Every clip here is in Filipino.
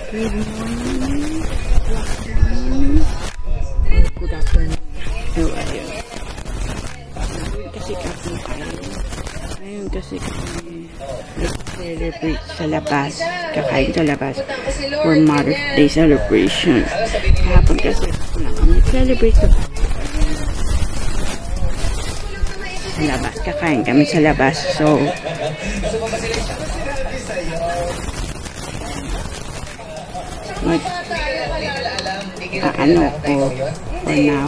Good morning. Good afternoon. So, ayun. Kasi ngayon kasi kami celebrate sa labas. Kakain sa labas for Mother's Day celebration. Kahapon kasi kami celebrate sa labas. Kakain kami sa labas. So, ano ko for now.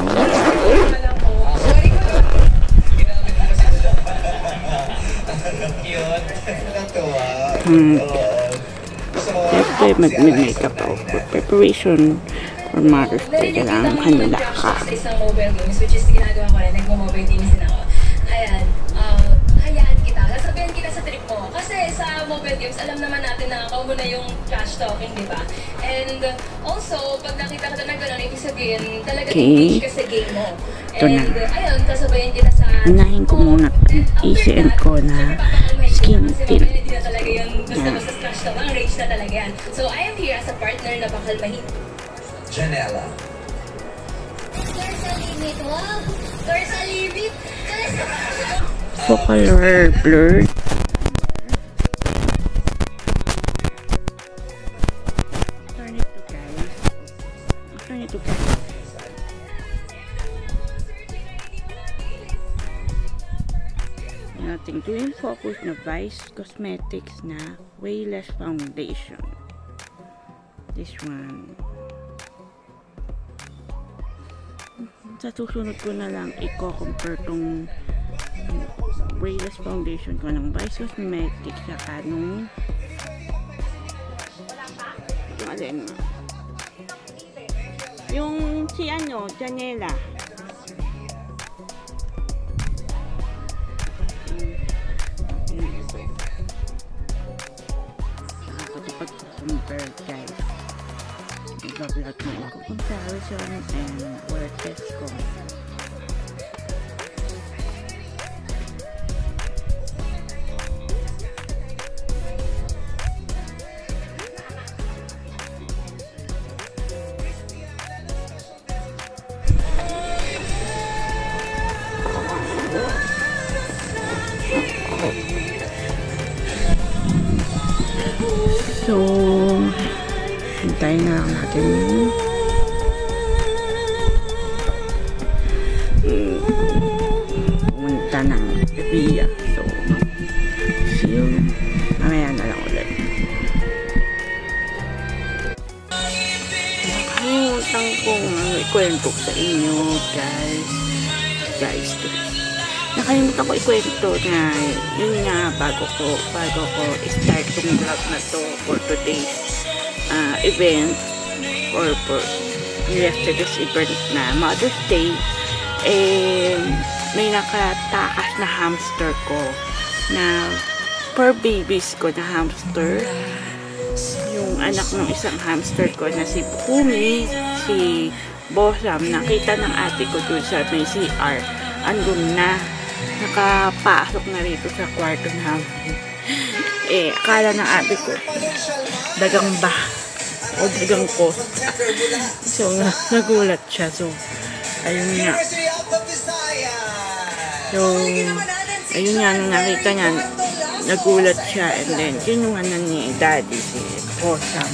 Siyempre mag-makeup ako for preparation for Mother's Day. Kailangan kanila ka. Isang mobile games, which is ginagawa ko rin, nagmo-mobile games din ako. Ayan, hayaan kita, sasabihin kita sa trip mo. Kasi sa mobile games, alam naman natin na ikaw muna yung trash talking, di ba? And also, pag nakita ka na gano'n, ibig sabihin, talaga engage ka sa game mo. And ayun, sasabihin kita sa... Unahin ko muna ECN ko na skin tint. Hindi na talaga yun, basta-basta trash talk, ang rage na talaga yan. So, I am here as a partner na pakalmahin. Janela. Dorsal limit, wow! Dorsal limit! Focal blur. Turn it to guys. Natin to yung focus na Vice Cosmetics na Wayless Foundation. This one. Sa susunod ko na lang i-compare tong Wayless Foundation ko ng Vice Cosmetics saka nung alin yung si ano, Janela. Nakakapag-compare guys. Nag-vlog mo ako comparison and work test ko. So, hintayin na lang natin pumunta ng Via. So, see you mamaya na lang ulit. Nakalimutan kong ikwento sa inyo guys. Nakalimutan ko ikwento na yun nga bago ko start tong vlog na to for today's event or for yesterday's event na Mother's Day. May nakatakas na hamster ko na per babies ko na hamster. Yung anak ng isang hamster ko na si Pumi, si Bosam, nakita ng ate ko dun sa may CR. Andun na. Nakapasok na rito sa kwarto namin. Akala ng ate ko dagang ba o dagang ko. So nagulat siya. So ayun nga. So ayun nga, nung nakita niya nagulat siya, and then kinuha na ni daddy si Bosam.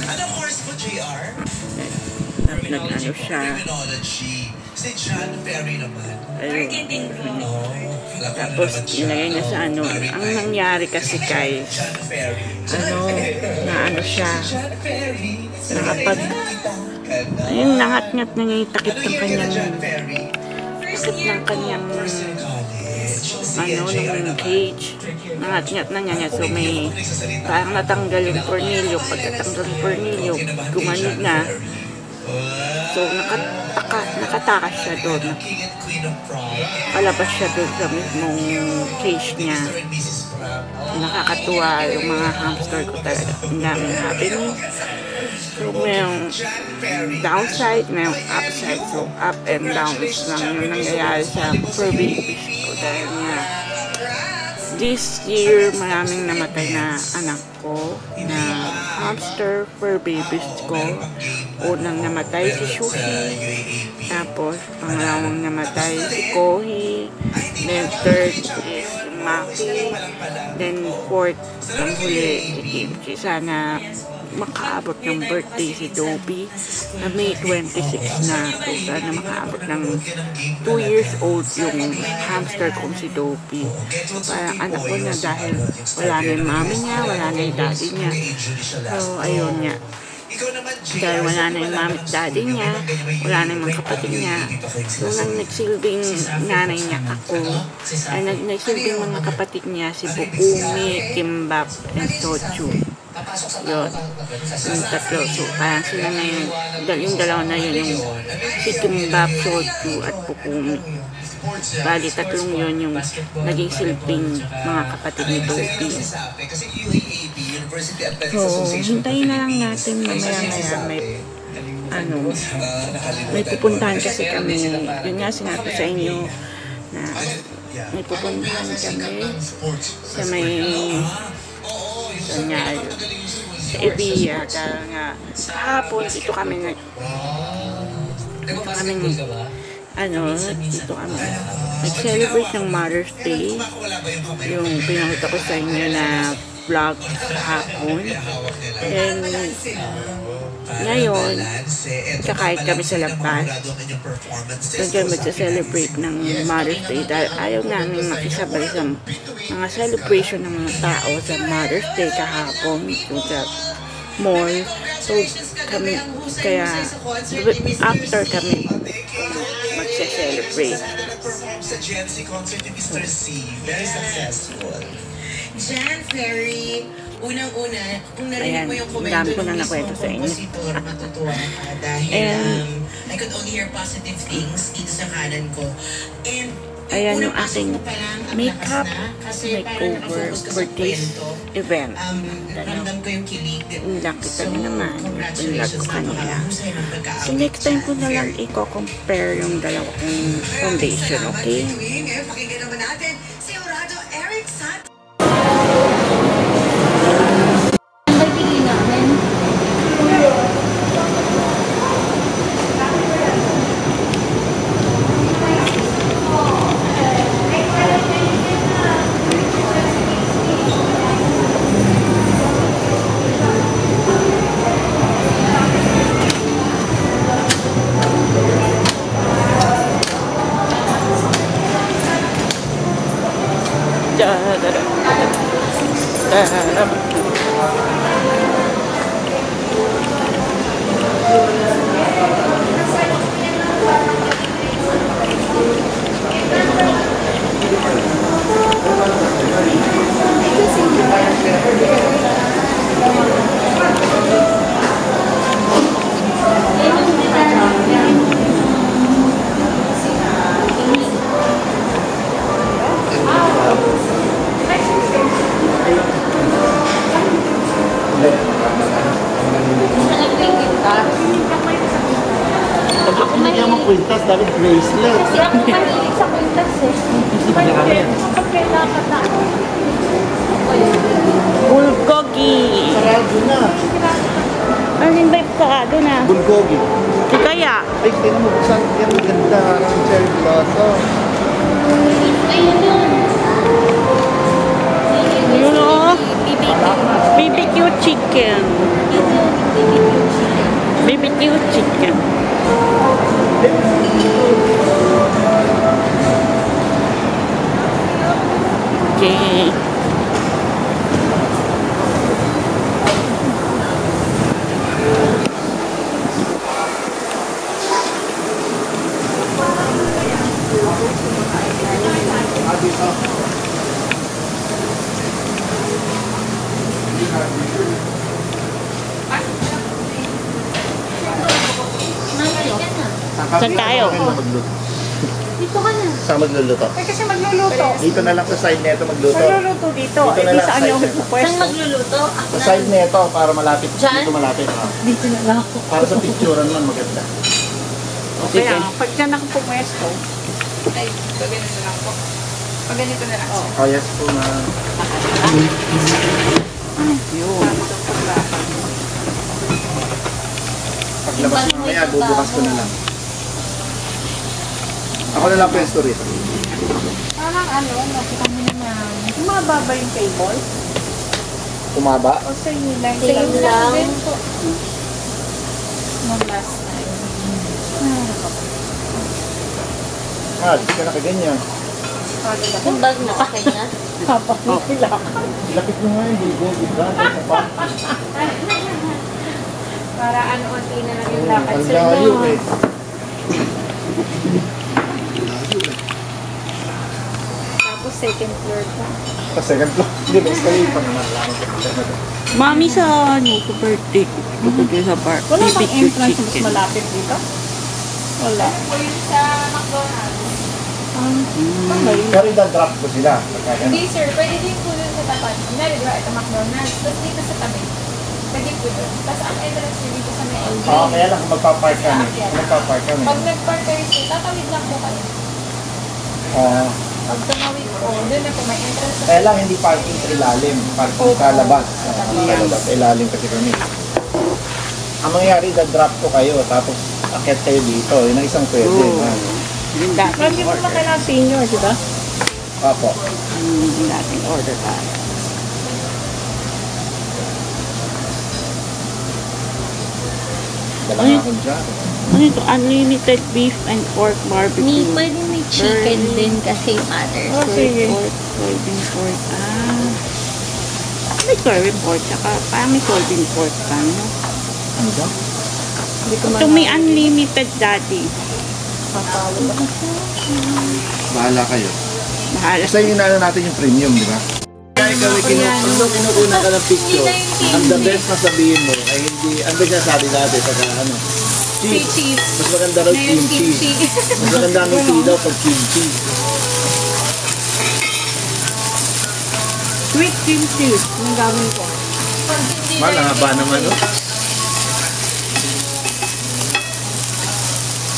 Nag-ano siya. Ayun. Tapos nilagay niya sa ano. Ang nangyari kasi guys, na ano siya, nakapag ayun, nangat-ngat na niya yung takip ng kanyang nung cage. Nangat-ngat na niya. So may parang natanggal yung tornilyo. Pagkatanggal yung tornilyo, gumanig na. So nakatakas siya doon. Palabas siya doon sa mismong cage niya. Nakakatuwa yung mga hamster ko talaga. Ang daming happening. So, mayroong downside, mayroong upside. So, up and downs lang yung nangyayari sa fur babies ko. Dahil nga, this year, maraming namatay na anak ko na hamster fur babies ko. Unang namatay si Shuhi. Tapos, pangalawang namatay si Kohi. Then, third is Maki. Then, fourth, ang huli, si Kimchi. Sana makaabot ng birthday si Dobby na May 26 na. So, sana makaabot ng 2 years old yung hamster kong si Dobby. Parang anak ko na dahil wala na yung mami niya, wala na yung daddy niya. So, ayun niya. Dahil wala na yung mami at daddy niya, wala na yung mga kapatid niya. So, nang nagsilbing nanay niya ako, ay nagsilbing mga kapatid niya si Bukumi, Kimbap, and Soju. Yun. Yung tatlo. So, parang sila na yung dalawa na yun, yung si Kimbap, Soju, at Bukumi. Bali, tatlong yun yung naging silbing mga kapatid ni Dobby. So, hintayin na lang natin mamaya-maya may pupuntahan kasi kami. Yun nga, sinabi sa inyo na may pupuntahan kami sa sa Evia. Dahil nga, kahapon dito kami nag-celebrate ng Mother's Day. Yung pinakita ko sa inyo na vlog kahapon. And ngayon, kakain kami sa labas. Doon kami mag-celebrate ng Mother's Day dahil ayaw namin makisabay sa mga celebration ng mga tao sa Mother's Day kahapon doon sa mall. So, kaya after kami mag-celebrate. Jan Ferry, unang-una, kung narinig mo yung komento dami ko na nakwento sa inyo. Natutuwa ka dahil I could only hear positive things dito sa kanan ko. And ayan yung aking makeup makeover for this event. Ramdam ko yung kilig. Nakita niyo naman yung vlog ko kanila. So next time ko na lang i-compare yung dalawa kong foundation, okay? Pakinggan naman natin si Orado Eric Santos. Quintas, dapat bracelet. Kasi ako mahilig sa kwintas eh. Bulgogi. Sarado na. Ano yung vibe sarado na? Bulgogi. Di kaya? Ay, tinan mo, buksan. Yan, maganda. Harang cherry blossom. Yun o. BBQ chicken. BBQ chicken. Okay. Saan tayo? Magluto. Dito ka na. Saan magluluto? Eh, kasi magluluto. Dito na lang sa side nito magluto. Magluluto dito. Dito Eh, na di lang, saan side yung na. pwesto? Saan magluluto? Sa side nito para malapit. Diyan? Dito malapit. Dito na lang ako. Para sa picturean man maganda. Sige. Kaya, pag dyan ako pumwesto, ay, ganito na lang po. Pag ganito na lang. Oh, yes po na. Yun. Paglabas mamaya, bubukas ko na lang. Ako na lang pwesto rito. Parang ano, nakita mo naman. Mababa yung table. Kumaba? O same lang. Same lang. din po. Nung last time. Ah, di ka nakaganyan. Yung bag na sakay na. Kapapila. Lapit mo nga yung bigo, bigo. Para ano, unti na lang yung lakad. Ang Sir, layo no? eh. Tapos second floor pa. Sa second floor. Hindi, basta kayo pa naman lang. Mami sa ano, sa birthday ko. Pupunta sa bar. Wala bang Barbecue entrance mas chicken. malapit dito? Wala. Sa McDonald's. Pero i-drop ko sila. Pagka Hindi sir, pwede din po dun sa tapat. Meron di ba ito McDonald's. Tapos dito sa tabi. Pwede po dun. Tapos ang entrance nyo dito sa may LG. Oo, kaya lang kung magpa-park kami. Magpa-park kami. Pag nag-park kayo sir, tatawid lang po kayo. Oo. Pag tumawid po, dun na po may entrance sa Kaya lang hindi parking sa ilalim. Parking sa labas. Sa labas, sa ilalim kasi kami. Ang mangyayari, da-drop ko kayo. Tapos akit kayo dito. Yun ang isang pwede. Yung dating Hindi mo order. naman kailangan senior, di ba? Opo. Yung dating order tayo. Dala Ay. nga akong dyan. Ano ito? Unlimited beef and pork barbecue. Ni, pwede may chicken Burn. din kasi mother. Oh, sige. Pork, soybean pork. Ah. May soybean pork. Tsaka parang may soybean pork pa, no? Ano ba? Hindi ko Ito may unlimited daddy. Papalo ba? Bahala kayo. Bahala. Basta yung inaano natin yung premium, di ba? Kaya kami kinukuna ka ng picture, ang the best na sabihin mo ay hindi, ang best na sabi natin pagka ano, cheese. Mas maganda raw kimchi. Mas maganda ang ilaw pag kimchi. Sweet kimchi. Yung gawin ko. Malaba naman, no?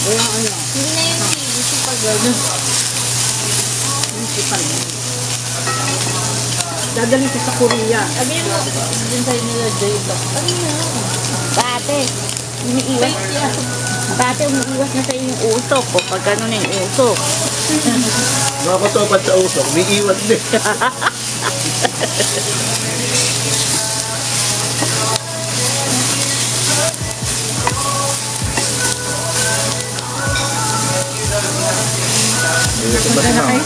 Kaya ano, Hindi na yung chili sa pag-gano. hindi pa rin. Dadalhin ko sa Korea. Sabihin mo, dun sa'yo nila J-Block. Ano na? Bate, umiiwas. Bate, umiiwas na sa'yo yung usok. O pag ano na yung usok. Mga katopat sa usok, may iwat din. Usok ba si ma'am? May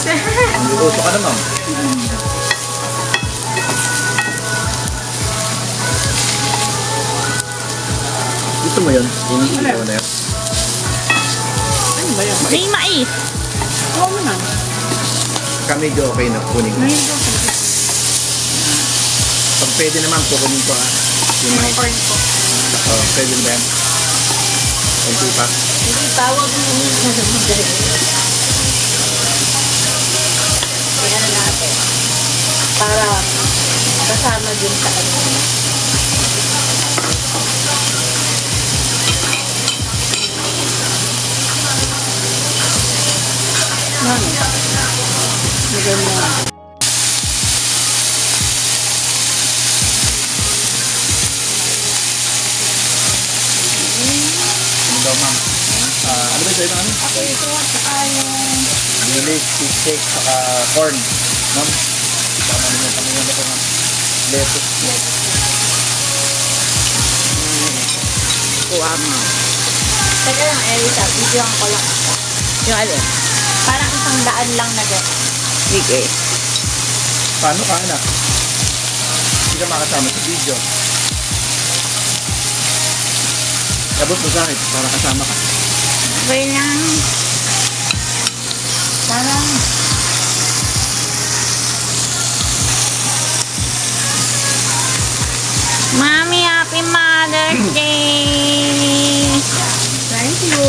usok ka na, ma'am. Gusto mo yun? Iniilaw na yun. Ano ba yan? May mais. Oo mo na. Kami do okay na kunin ko. Ngayon ko. Pag pwede naman, kukunin ko ha. Yung mais. Corn ko. Oh, pwede ba yan? Kunti pa. Hindi tawag mo na naman. Kaya na natin. Para kasama din sa ano. Mami. Maganda. Ano daw, ma'am? Ano ba sa'yo na ano? Ako ito at saka yung Lilis, cheesecake, saka corn. Ma'am, tama naman kami yung ito, ma'am. Lettuce. Kuha mo. Teka lang, Elisa, bigyan ko lang. Yung alin? Parang 100 lang na gano'n. Sige. Paano ka, anak? Hindi ka makasama sa video. Labot mo sa akin para kasama ka. Okay lang. parang Mommy, happy Mother's Day! thank you.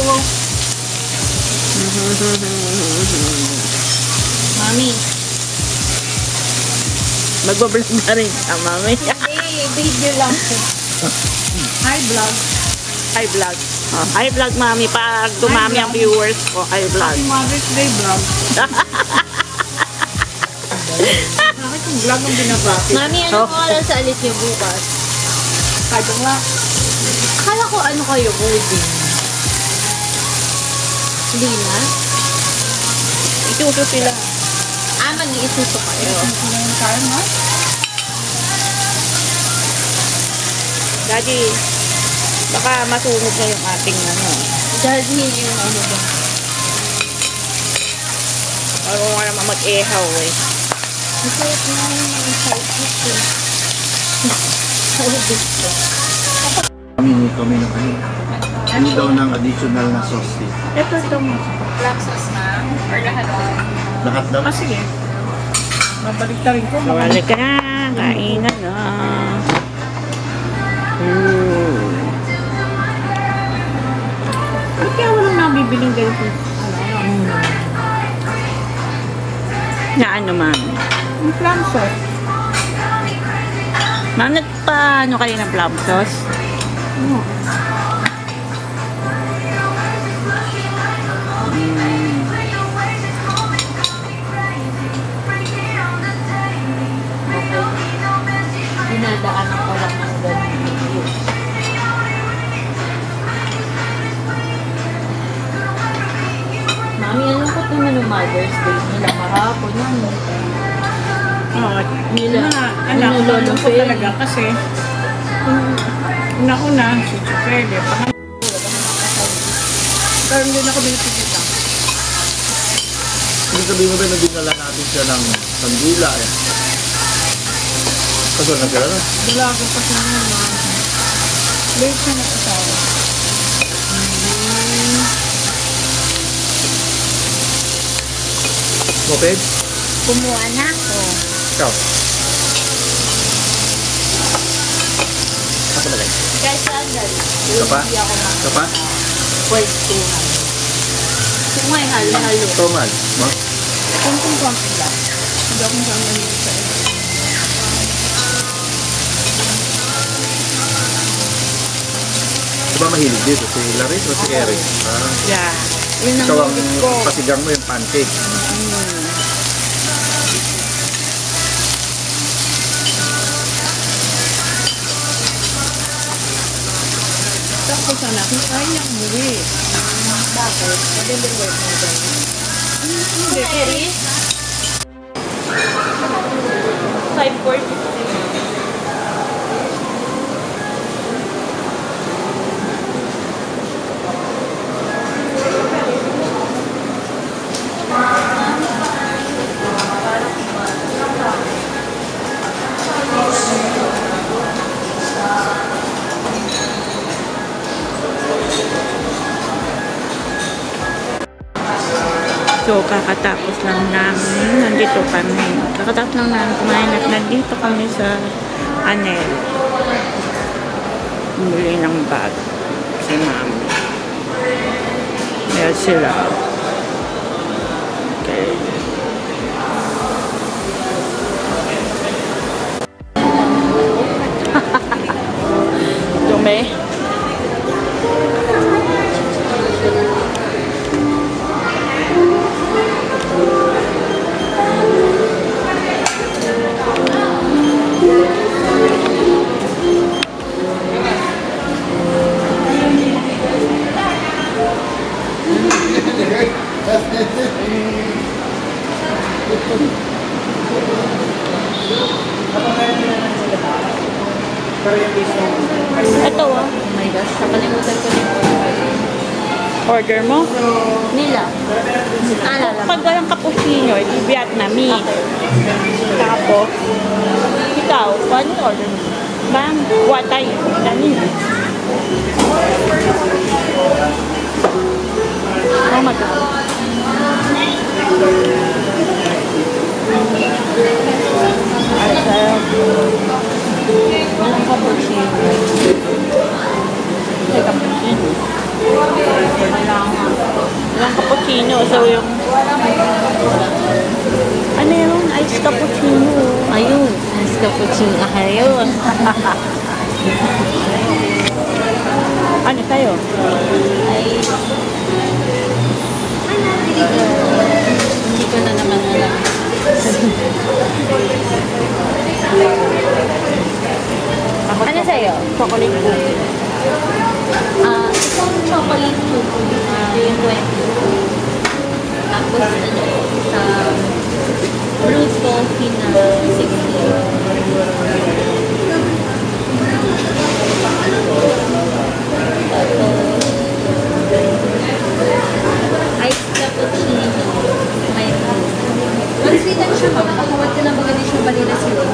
Magbablog na rin ka, mami. Hindi, video lang. Hi, vlog. Hi vlog. Oh, hi vlog, mami. Pag dumami ang viewers ko, hi vlog. Happy Mother's Day vlog. Bakit yung vlog ang binabati? Mami, anong oras alis niyo bukas? Kaya nga. Akala ko ano kayo, boarding. Hindi na? Ituto sila. Mag-iisuso kayo. Kaya nga. Daddy, baka masunog na yung ating ano. Daddy, yung ano ba? Ayaw ko nga naman mag-ehaw eh. Masarap na yung mga salpit eh. Salpit ko. Kami na kayo. Ano daw ng additional na sauce eh? Ito itong Black sauce na. Or lahat. Lahat daw? Sige. Mabalik na rin ko. Wala ka, kainan na. Ba't kaya walang nabibiling ganito? Na ano, ma'am? Yung plum sauce. Ma'am, nagpa-ano kayo ng plum sauce? Dinadaanan ko lang ng ganun. Mami, ano ko naman yung Mother's Day nila kahapon yan. Oo. Nila. Anak, Ano, Lolo ko Fel? talaga kasi una-una, si Chupele. Pero hindi na ako binipigita. Hindi sabihin mo ba na dinala natin siya ng sandula eh? Kaso na sila na? Dalaga pa siya naman. Late siya nag-asawa. Moped? Kumuha na ako. Ikaw? Ako na guys. Guys, agad. Ito pa? Hindi ako Ito pa? makapwestuhan. Kung may halo-halo. Ito man. Ma? Konting-konting lang. Hindi ako mahilig sa iyo. Di ba mahilig dito? Si Larry o si Eric? Ah, Yeah. Yun ang ikaw ang hilig ko. pasigang mo yung pancake. Takbo sana. Kung kaya niya umuwi. Bakit? Maganda work mo dyan. Hindi. Eri? 5:40. So, kakatapos lang namin. Nandito kami. Kakatapos lang namin kumain at nandito kami sa Anel. Muli ng bag. Si mami. Ayan sila. Okay. Dumi. Ito Oh my gosh, nakalimutan ko yung order mo? nila. Alala mo. Pag walang cappuccino, ito Vietnamese. Tapos, ikaw, paano yung order mo? Bang, watay. Dami. Oh my God. Ay, sarap. Walang cappuccino. Ay, cappuccino. Walang cappuccino. So, yung... Ano yun? Ice cappuccino. Ayun. Cappuccino kayo. Ano sa'yo? Ay, hindi ko na naman alam. Ano sa'yo? Chocolate cookie. Isang chocolate cookie, yung 20. Tapos sa brewed coffee na 60. Iced cappuccino. May ang sweet ang siya, makakawad ka lang bagay siya vanilla syrup.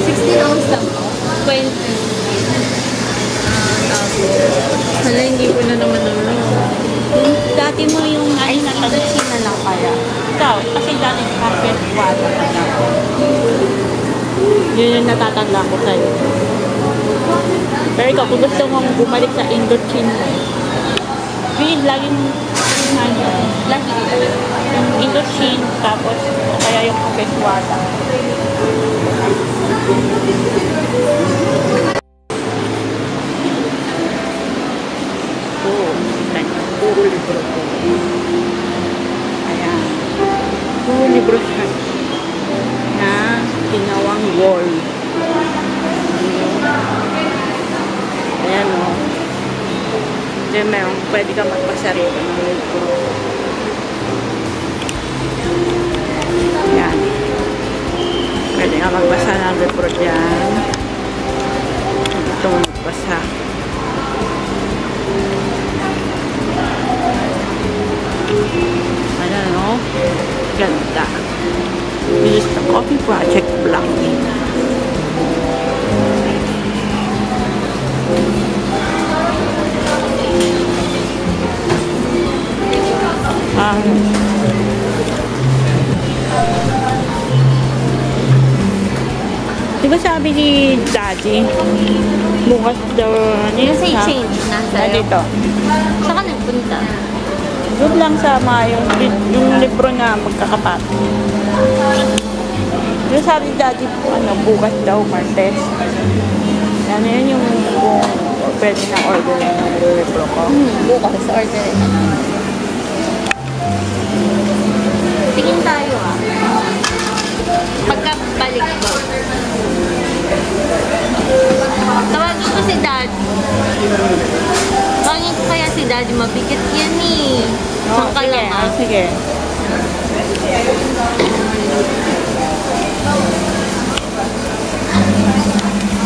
16 ounce lang po. 20. Hala, hindi ko na naman alam. Dati mo yung Indochina na lang kaya. Ikaw, kasi dati carpet water na ako. Yun yung natatanda ko sa'yo. Pero ikaw, kung gusto mong bumalik sa Indochina, yun, laging Lagi dito. yung Indochina, tapos o kaya yung carpet water. Puro libro ko. Ayan. Puro libro siya na ginawang wall. Ayan o. Diyan meron, pwede ka magpasarili ng libro. Ayan. Pwede ka magbasa ng libro dyan. Ito magbasa. Ayan o. Ganda. This is the Coffee Project Black. Diba sabi ni Daddy, bukas daw, Kasi change na sa'yo. dito. Saka nagpunta. Doon lang sama yung libro na magkakapat. Yung sabi ni Daddy, bukas daw, Martes. Ano yun yung kung pwede na order ng libro ko. Bukas, order. Tingin tayo pagkabalik ko. Tawagin ko si Daddy. Tawagin ko kaya si Daddy, mabigat yan eh. Saan ka lang Sige.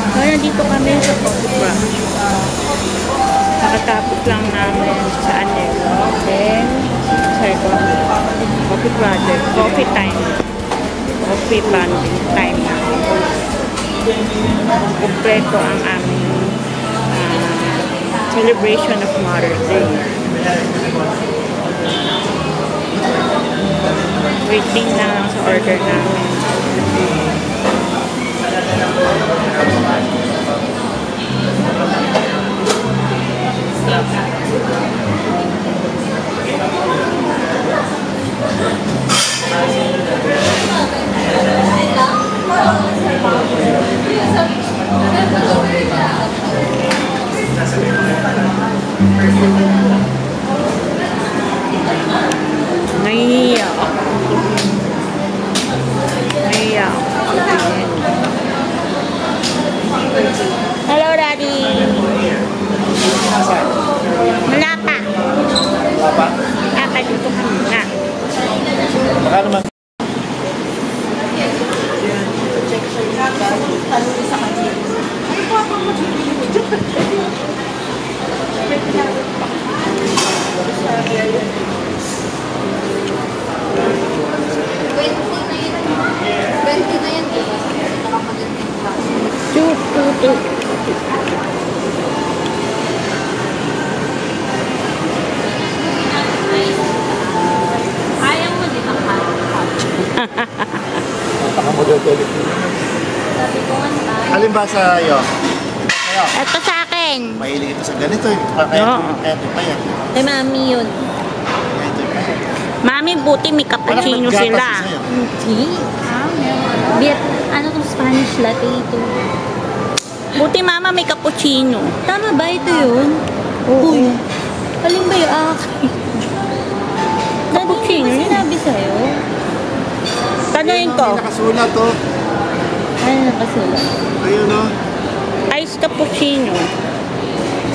So, nandito kami sa Coffee Project. Nakatapos lang namin sa Anelo. Then, Coffee Project. Coffee time. Coffee bonding time na. Kompleto ang aming celebration of Mother's Day. Waiting na lang sa order namin. Nahihiya ako. Hello, Daddy. Wala pa. Dito ka muna. Baka naman. Ayaw mo din ang Nakamodel ko ulit. sabi ko nga tayo. Alin ba sa iyo? Sa'yo? Ito sa akin. Mahilig ito sa ganito eh. Kaya ito pa yan. Kay Mami yun. Kaya ito pa yan. Mami, buti may cappuccino Walang sila. naggatas sa'yo. Hindi. Ano tong Spanish latte ito? Buti mama may cappuccino. Tama ba ito yun? Oo. Uy, alin ba yung akin? Cappuccino Ano yun. sinabi sa'yo? Tanungin ko, May nakasulat to. Ano nakasulat? Ayun o. ice cappuccino.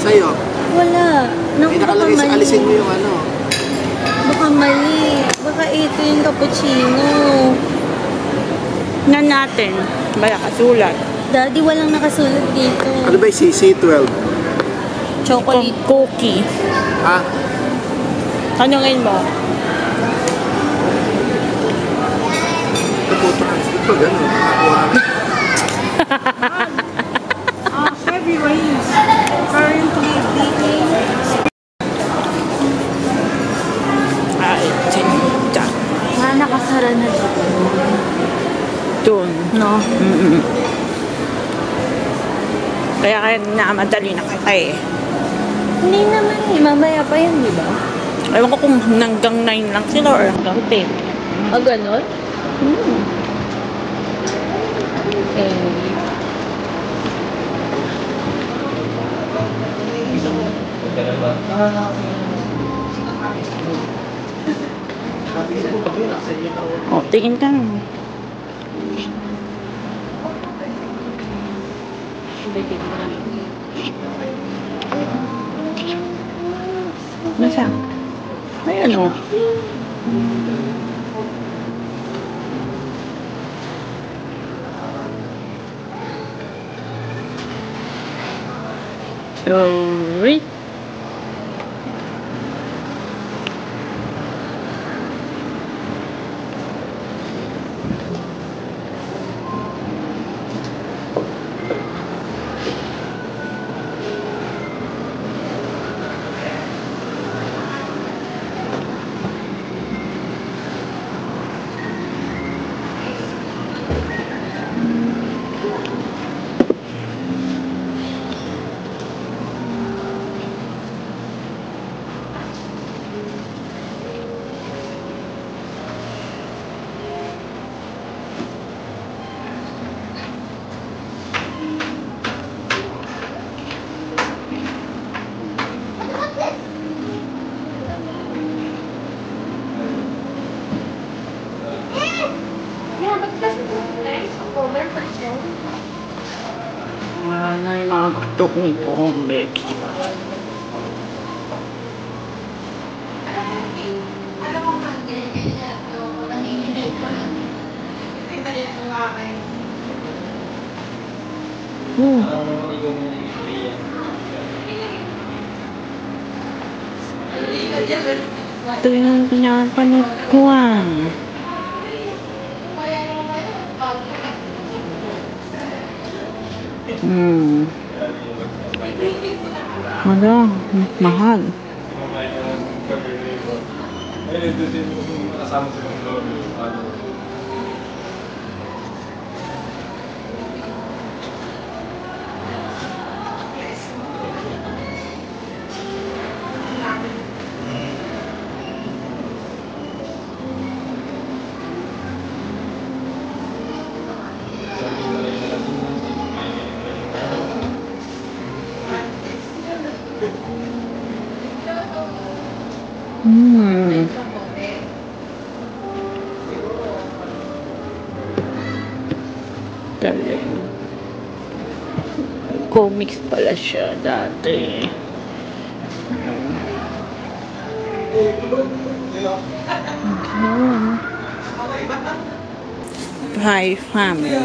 Sa'yo. Wala. May nakalagay sa alisin mo yung ano. Baka mali. Baka ito yung cappuccino. Na natin. Bala kasulat. Daddy, walang nakasulat dito. Ano ba yung CC12? Chocolate. Cookie. Ha? Tanungin mo. Ito po ito. Ito gano'n. Nakakuha. Heavy rains currently beating. Ay, tinta. Nakasara na dito. Doon. No? Kaya namadali na kaya eh. Hindi naman eh. Mamaya pa yun, di ba? Ewan ko kung hanggang 9 lang sila or hanggang 10. Ah, ganon? Eh. O, tingin ka. Nasa? Ayan o. Sorry. Wala na yung mga gutok ni Pombek. Ito yung pinapanood ko ah. Ano? Mahal. Galing. Comics pala siya dati. Hi, family.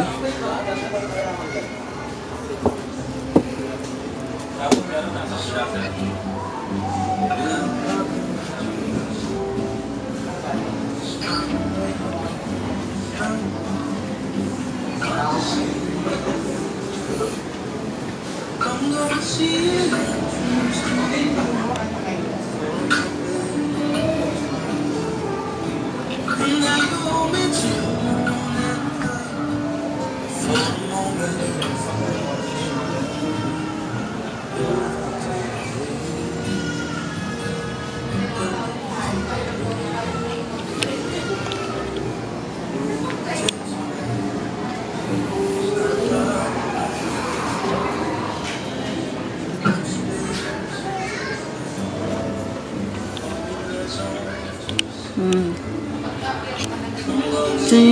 Kaya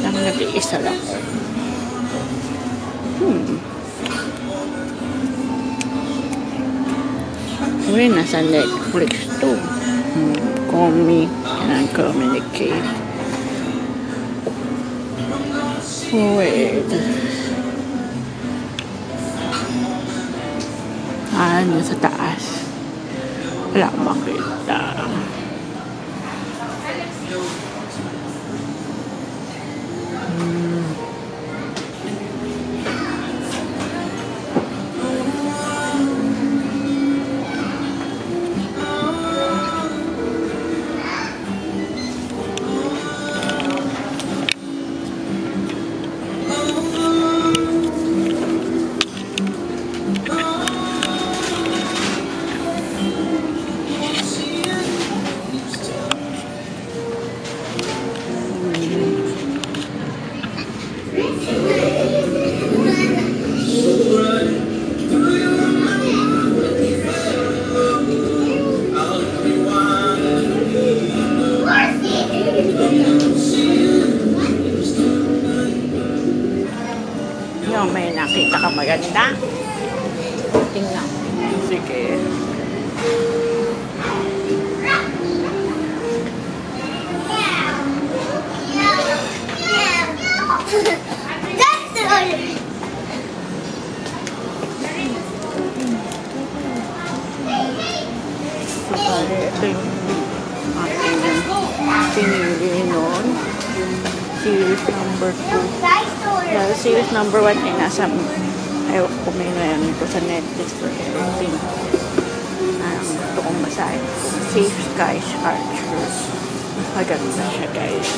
lang nag-iisa lang. Uy, nasa Netflix to. Call me and communicate. Wait. Nasa taas. Wala akong makita. Yung may nakita ka maganda? Tingnan. Sige. Ito yung ating pinili nun. Series number 2. Dahil series number 1 ay nasa, ayaw ko may nayan ko sa Netflix or everything. Gusto kong basahin kung Safe Skies Archer. Maganda siya, guys.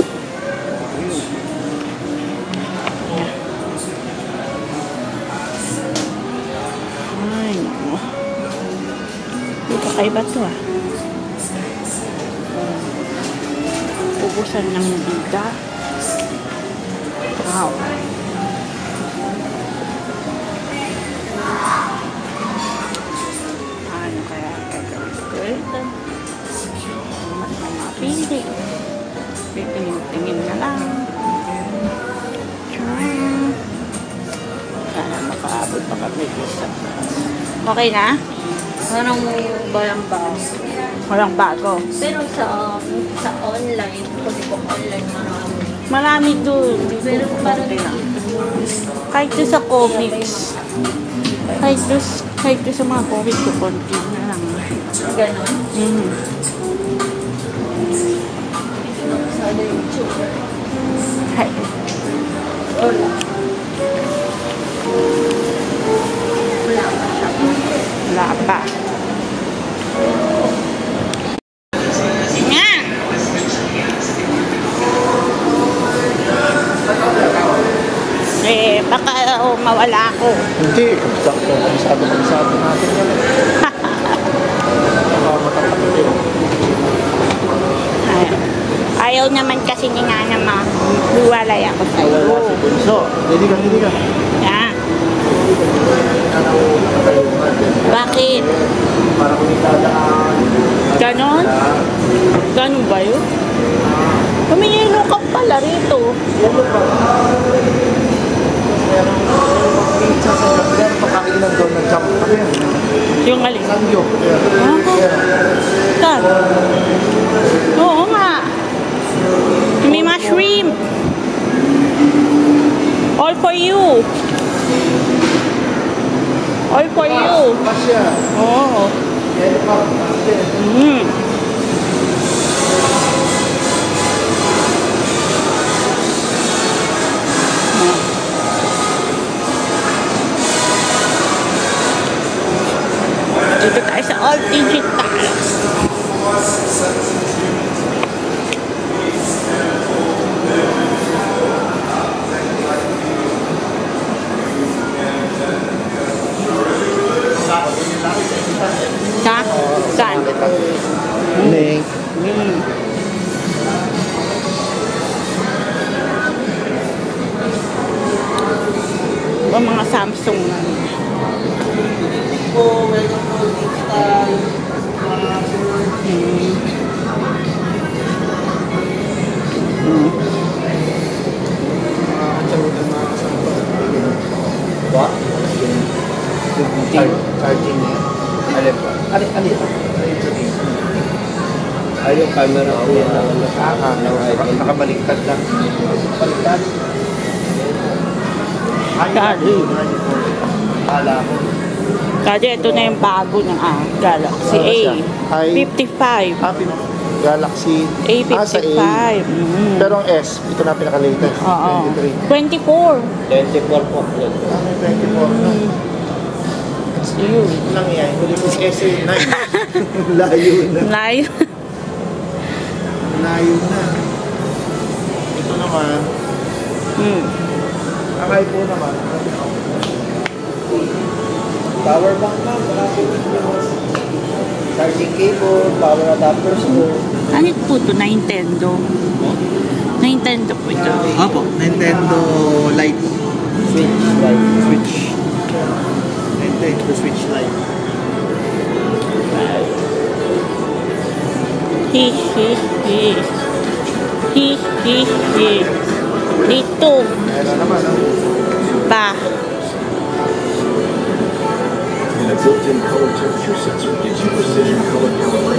Yeah. Ay, no. Kakaiba to ah. Ubusan ng bida. Wow. Ano kaya gagawin ko ito? Mga pili. Pitingin-tingin na lang. Sana makaabot pa kami isa. Okay na? Parang walang bago. Walang bago. Pero sa online, kasi kung online Marami doon. pero parang Kahit doon sa comics. Kahit doon sa mga comics ko, konti na lang. ganon. Sa YouTube. Hi. Wala. Wala pa siya. Wala pa. Nga! Baka mawala ako. Hindi. Sakto. Sabi natin yan. Matatakot yun. Ayaw naman kasi ni Nana mahiwalay ako sa'yo. So, hindi ka. Yan. Bakit? Para kung itadaan. Ganon? Ganon ba yun? Kumingilo ka pala rito. Yellow pa. Pizza sa Japan, pakailan doon nag-jump kami. Yung alin? Sangyo. Saan? Oo nga. May mushroom. All for you. All for you. Pasya. Oo. Yellow pa. Dito tayo sa All Digital. Saan? Link. O mga Samsung. Oh, welcome to digital. What? Charging niya. Alin ba? Alin ba? Ay, yung camera ko yan. Nakabaliktad lang. Baliktad. Kali. Kala ko. Kasi ito na yung bago ng Galaxy A. 55. Galaxy A55. Pero ang S, ito na pinaka-latest. Oo. 23. 24. 24 po. 24. Yun. Lang yan. Huli ko S9. Layo na. Live. Layo na. Ito naman. Ang iPhone naman. Power bank na. Charging cable, power adapters po. Ano po ito? Nintendo. Nintendo po ito. Opo, Nintendo Lite. Switch Lite. Switch. Nintendo Switch Lite. Dito. Meron naman, no? Pa. And a built-in color temperature sensor gives you precision color calibration.